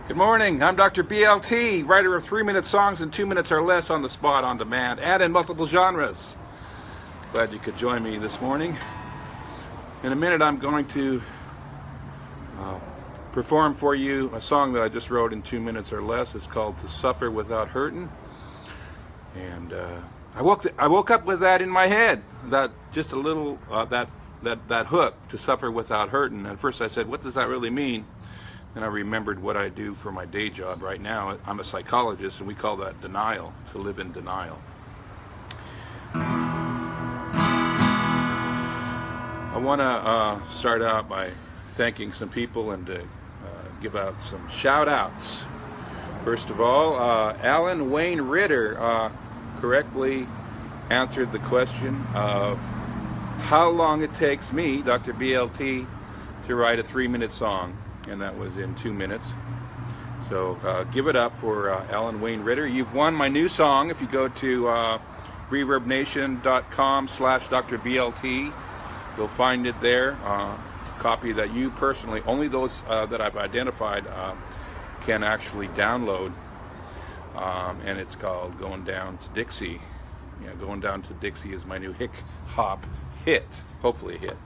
Good morning, I'm Dr. BLT, writer of 3-minute songs in 2 minutes or less on the spot, on demand, and in multiple genres. Glad you could join me this morning. In a minute I'm going to perform for you a song that I just wrote in 2 minutes or less. It's called To Suffer Without Hurtin'. And I woke up with that in my head, that just a little, that hook, to suffer without hurtin'. At first I said, what does that really mean? And I remembered what I do for my day job right now. I'm a psychologist, and we call that denial, to live in denial. I want to start out by thanking some people and give out some shout outs. First of all, Alan Wayne Ritter correctly answered the question of how long it takes me, Dr. BLT, to write a 3-minute song. And that was in 2 minutes. So give it up for Alan Wayne Ritter. You've won my new song. If you go to reverbnation.com/Dr BLT, you'll find it there. A copy that you personally, only those that I've identified, can actually download. And it's called Going Down to Dixie. Yeah, Going Down to Dixie is my new hip hop hit, hopefully a hit.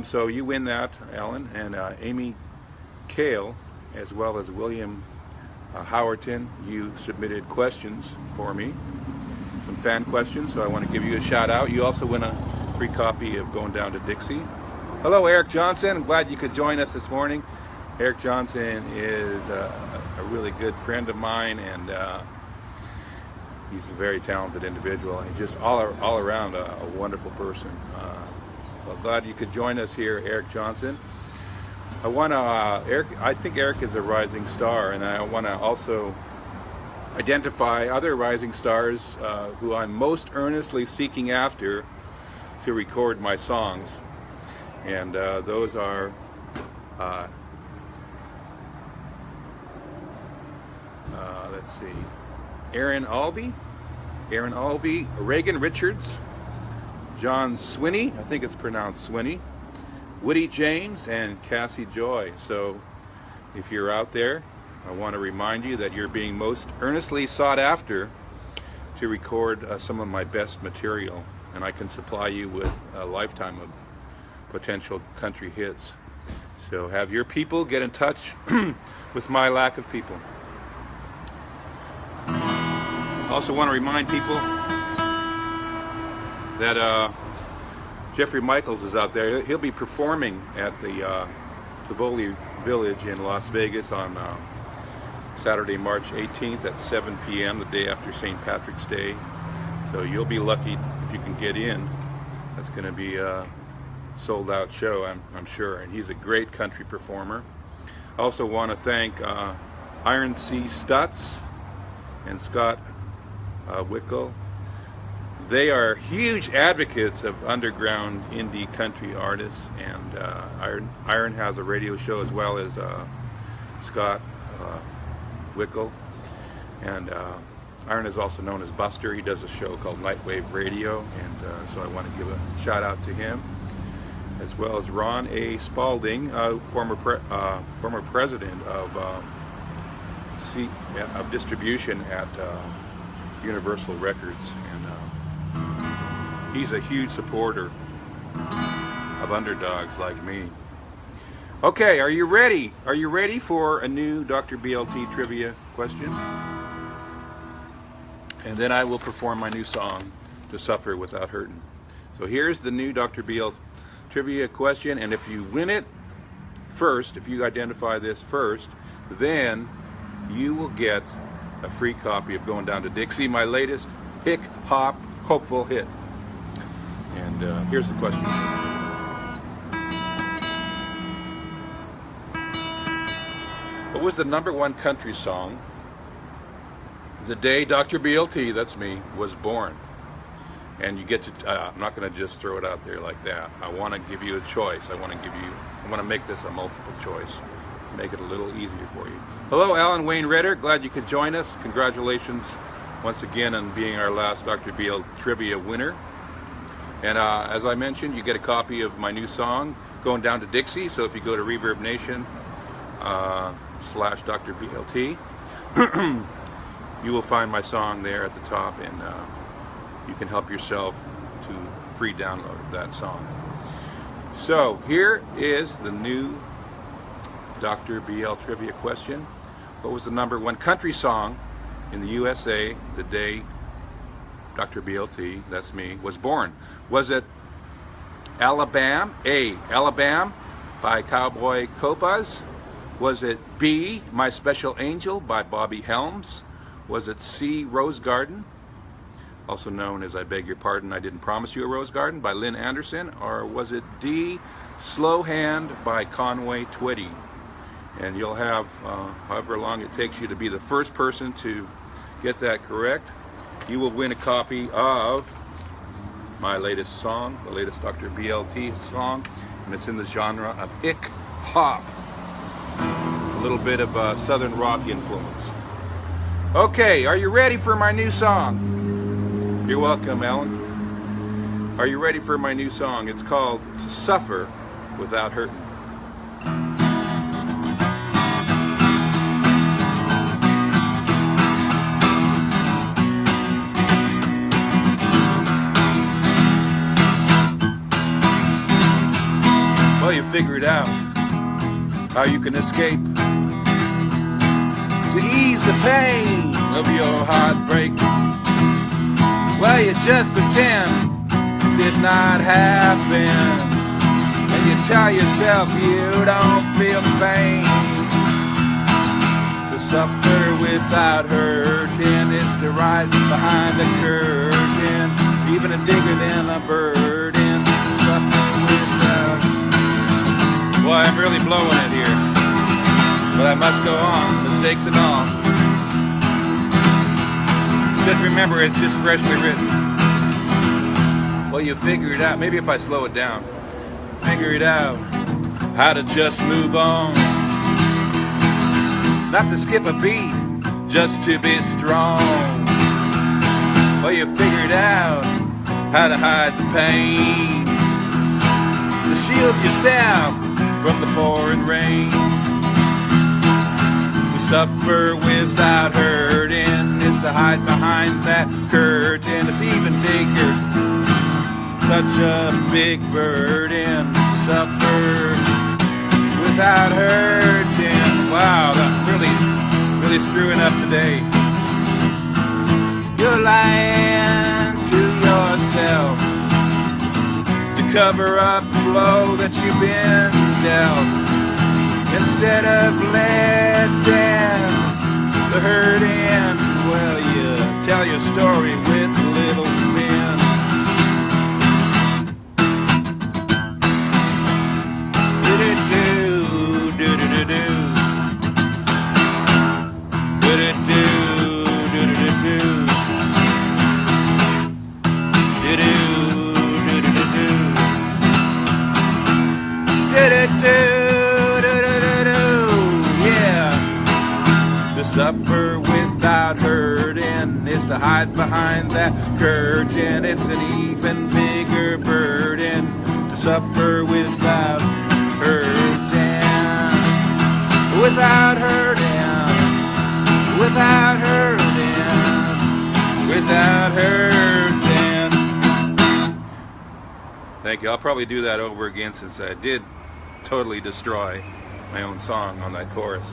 So you win that, Alan, and Amy Kale, as well as William Hurtin. You submitted questions for me, some fan questions, so I want to give you a shout out. You also win a free copy of Going Down to Dixie. Hello, Eric Johnson. I'm glad you could join us this morning. Eric Johnson is a really good friend of mine, and he's a very talented individual. He's just all around a wonderful person. Well, glad you could join us here, Eric Johnson. I think Eric is a rising star, and I want to also identify other rising stars who I'm most earnestly seeking after to record my songs. And those are let's see, Aaron Alvey, Reagan Richards, John Swinney, I think it's pronounced Swinney, Woody James, and Cassie Joy. So if you're out there, I want to remind you that you're being most earnestly sought after to record some of my best material, and I can supply you with a lifetime of potential country hits. So have your people get in touch with my lack of people. I also want to remind people that Jeffrey Michaels is out there. He'll be performing at the Tivoli Village in Las Vegas on Saturday, March 18th at 7 p.m., the day after St. Patrick's Day. So you'll be lucky if you can get in. That's going to be a sold-out show, I'm sure. And he's a great country performer. I also want to thank Iron C. Stutz and Scott Wickel. They are huge advocates of underground indie country artists, and Iron has a radio show as well as Scott Wickel, and Iron is also known as Buster. He does a show called Nightwave Radio, and so I want to give a shout out to him, as well as Ron A. Spalding, former president of distribution at Universal Records, and he's a huge supporter of underdogs like me. Okay, are you ready? Are you ready for a new Dr. BLT trivia question? And then I will perform my new song, To Suffer Without Hurtin'. So here's the new Dr. BLT trivia question, and if you win it first, if you identify this first, then you will get a free copy of Going Down to Dixie, my latest hip hop hopeful hit. And here's the question. What was the #1 country song the day Dr. BLT, that's me, was born? And you get to, I'm not going to just throw it out there like that. I want to give you a choice. I want to make this a multiple choice. Make it a little easier for you. Hello, Alan Wayne Ritter. Glad you could join us. Congratulations once again on being our last Dr. BL trivia winner. And as I mentioned, you get a copy of my new song, Going Down to Dixie. So if you go to Reverb Nation, Dr BLT. You will find my song there at the top, and you can help yourself to a free download of that song. So here is the new Dr. BL trivia question. What was the #1 country song in the USA the day Dr. BLT, that's me, was born? Was it Alabama? A, Alabama by Cowboy Copas? Was it B, My Special Angel by Bobby Helms? Was it C, Rose Garden, also known as I Beg Your Pardon, I Didn't Promise You a Rose Garden by Lynn Anderson? Or was it D, Slow Hand by Conway Twitty? And you'll have however long it takes you to be the first person to get that correct. You will win a copy of my latest song, the latest Dr. BLT song, and it's in the genre of hick hop. A little bit of southern rock influence. Okay, are you ready for my new song? You're welcome, Ellen. Are you ready for my new song? It's called To Suffer Without Hurtin'. Well, you figured out how you can escape to ease the pain of your heartbreak. Well, you just pretend it did not happen, and you tell yourself you don't feel the pain. To suffer without hurting is to rise behind the curtain, even a digger than a burden. To suffer without. Boy, I'm really blowing it here, but I must go on, mistakes and all. Just remember, it's just freshly written. Well, you figure it out. Maybe if I slow it down. Figure it out how to just move on. Not to skip a beat, just to be strong. Well, you figured out how to hide the pain, to shield yourself from the pouring rain. To suffer without hurting is to hide behind that curtain. It's even bigger, such a big burden. To suffer without hurting. Wow, that's really screwing up today. You're lying to yourself to cover up the blow that you've been dealt, instead of letting the hurt in. Well, you tell your story with a little spin. Do-do-do, do-do-do-do, do-do-do, do-do-do-do, do-do, do-do-do-do, do-do-do, yeah. To suffer without hurting is to hide behind that curtain. It's an even bigger burden to suffer without hurting, without hurting, without hurting, without hurting. Thank you. I'll probably do that over again, since I did totally destroy my own song on that chorus.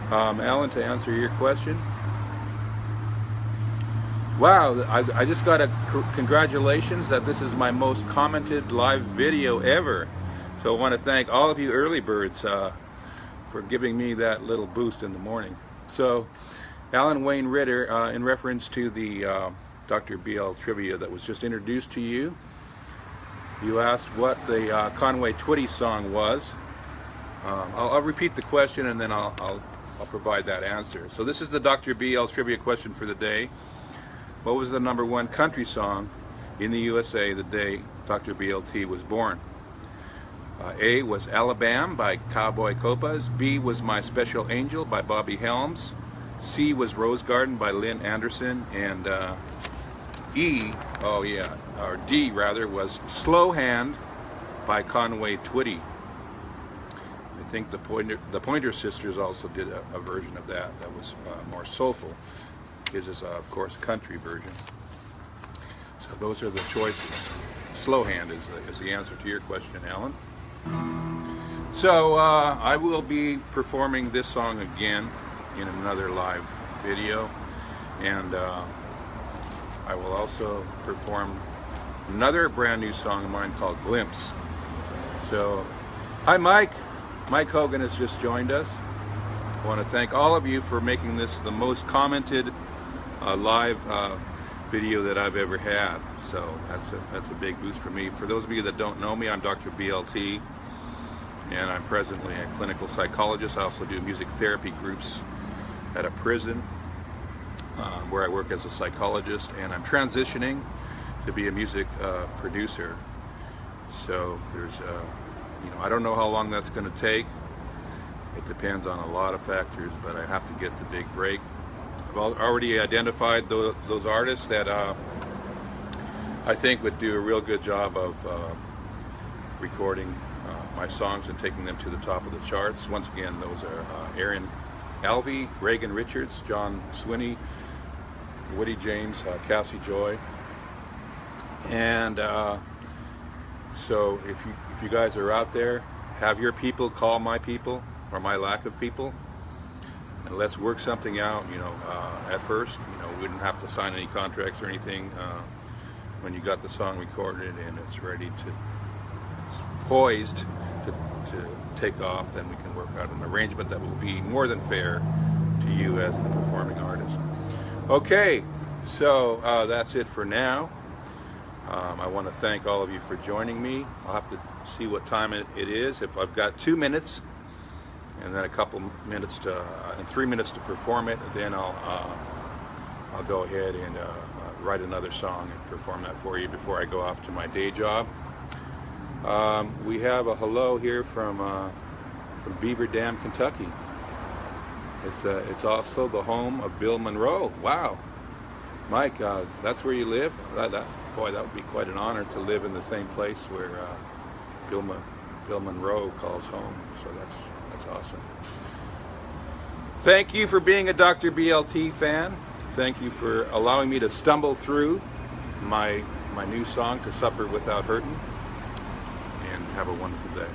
Alan, to answer your question, wow, I just got a congratulations that this is my most commented live video ever. So I want to thank all of you early birds for giving me that little boost in the morning. So Alan Wayne Ritter, in reference to the Dr. BL trivia that was just introduced to you, you asked what the Conway Twitty song was. I'll repeat the question, and then I'll provide that answer. So this is the Dr. BL trivia question for the day. What was the #1 country song in the USA the day Dr. BLT was born? A was Alabama by Cowboy Copas. B was My Special Angel by Bobby Helms. C was Rose Garden by Lynn Anderson. And D rather, was Slow Hand by Conway Twitty. think the Pointer Sisters also did a version of that was more soulful. His is, of course, a country version. So those are the choices. Slow hand is the answer to your question, Alan. So I will be performing this song again in another live video, and I will also perform another brand new song of mine called Glimpse. So, hi Mike. Mike Hogan has just joined us. I want to thank all of you for making this the most commented live video that I've ever had. So that's a big boost for me. For those of you that don't know me, I'm Dr. BLT, and I'm presently a clinical psychologist. I also do music therapy groups at a prison where I work as a psychologist, and I'm transitioning to be a music producer. So there's, I don't know how long that's going to take. It depends on a lot of factors, but I have to get the big break. I've already identified those artists that I think would do a real good job of recording my songs and taking them to the top of the charts. Once again, those are Aaron Alvey, Reagan Richards, John Swinney, Woody James, Cassie Joy, and so if you guys are out there, have your people call my people, or my lack of people, and let's work something out. At first, we wouldn't have to sign any contracts or anything. When you got the song recorded and it's ready it's poised to take off, then we can work out an arrangement that will be more than fair to you as the performing artist. Okay, so that's it for now. I want to thank all of you for joining me. I'll have to see what time it is. If I've got 2 minutes and then a couple minutes and 3 minutes to perform it, then I'll go ahead and write another song and perform that for you before I go off to my day job. We have a hello here from Beaver Dam, Kentucky. It's also the home of Bill Monroe. Wow, Mike, that's where you live? Boy, that would be quite an honor to live in the same place where Bill Monroe calls home. So that's awesome. Thank you for being a Dr. BLT fan. Thank you for allowing me to stumble through my new song, To Suffer Without Hurtin', and have a wonderful day.